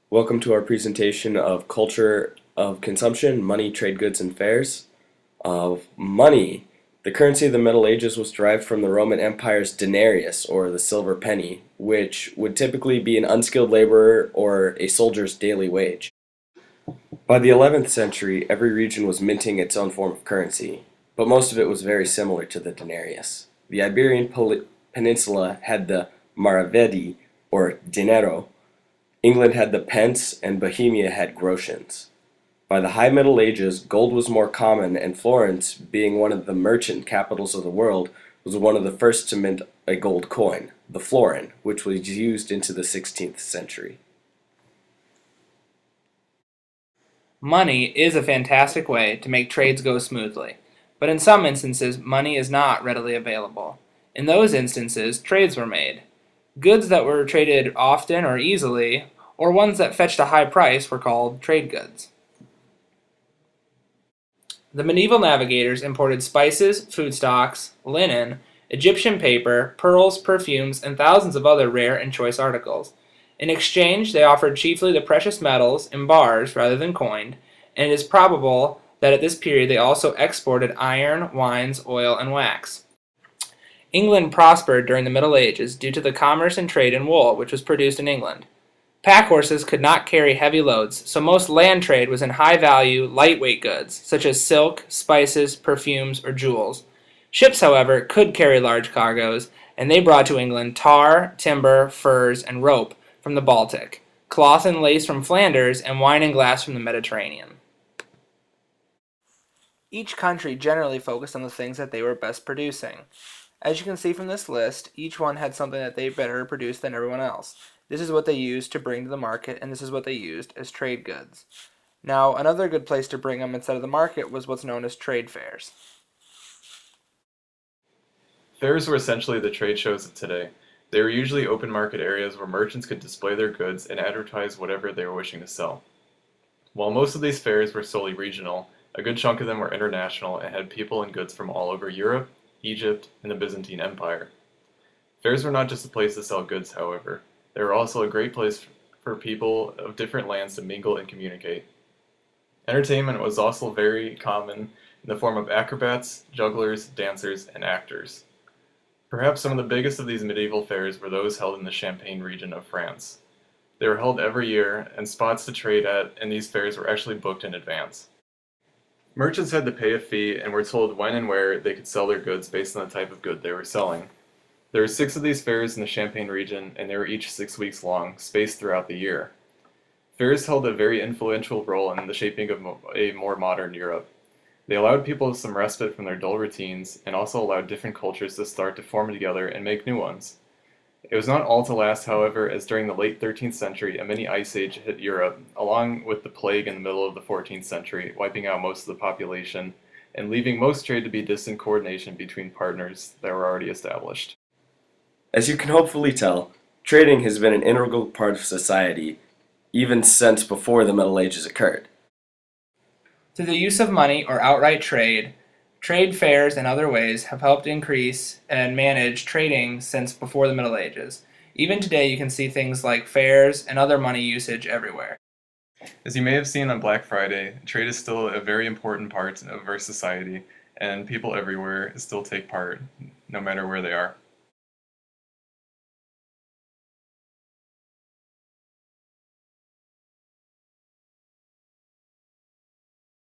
Welcome to our presentation of Culture of Consumption, Money, Trade Goods, and Fairs. Money. The currency of the Middle Ages was derived from the Roman Empire's denarius, or the silver penny, which would typically be an unskilled laborer or a soldier's daily wage. By the 11th century, every region was minting its own form of currency, but most of it was very similar to the denarius. The Iberian Peninsula had the maravedi, or dinero. England had the pence, and Bohemia had groschens. By the High Middle Ages, gold was more common, and Florence, being one of the merchant capitals of the world, was one of the first to mint a gold coin, the florin, which was used into the 16th century. Money is a fantastic way to make trades go smoothly, but in some instances, money is not readily available. In those instances, trades were made. Goods that were traded often or easily, or ones that fetched a high price, were called trade goods. The medieval navigators imported spices, foodstuffs, linen, Egyptian paper, pearls, perfumes, and thousands of other rare and choice articles. In exchange, they offered chiefly the precious metals in bars rather than coined, and it is probable that at this period they also exported iron, wines, oil, and wax. England prospered during the Middle Ages due to the commerce and trade in wool, which was produced in England. Pack horses could not carry heavy loads, so most land trade was in high-value, lightweight goods, such as silk, spices, perfumes, or jewels. Ships, however, could carry large cargoes, and they brought to England tar, timber, furs, and rope from the Baltic, cloth and lace from Flanders, and wine and glass from the Mediterranean. Each country generally focused on the things that they were best producing. As you can see from this list, each one had something that they better produced than everyone else. This is what they used to bring to the market, and this is what they used as trade goods. Now, another good place to bring them instead of the market was what's known as trade fairs. Fairs were essentially the trade shows of today. They were usually open market areas where merchants could display their goods and advertise whatever they were wishing to sell. While most of these fairs were solely regional, a good chunk of them were international and had people and goods from all over Europe, Egypt, and the Byzantine Empire. Fairs were not just a place to sell goods, however. They were also a great place for people of different lands to mingle and communicate. Entertainment was also very common in the form of acrobats, jugglers, dancers, and actors. Perhaps some of the biggest of these medieval fairs were those held in the Champagne region of France. They were held every year, and spots to trade at in these fairs were actually booked in advance. Merchants had to pay a fee and were told when and where they could sell their goods based on the type of good they were selling. There were 6 of these fairs in the Champagne region, and they were each 6 weeks long, spaced throughout the year. Fairs held a very influential role in the shaping of a more modern Europe. They allowed people some respite from their dull routines, and also allowed different cultures to start to form together and make new ones. It was not all to last, however, as during the late 13th century a mini ice age hit Europe, along with the plague in the middle of the 14th century, wiping out most of the population, and leaving most trade to be distant coordination between partners that were already established. As you can hopefully tell, trading has been an integral part of society even since before the Middle Ages occurred. Through the use of money or outright trade, trade fairs and other ways have helped increase and manage trading since before the Middle Ages. Even today, you can see things like fairs and other money usage everywhere. As you may have seen on Black Friday, trade is still a very important part of our society, and people everywhere still take part, no matter where they are.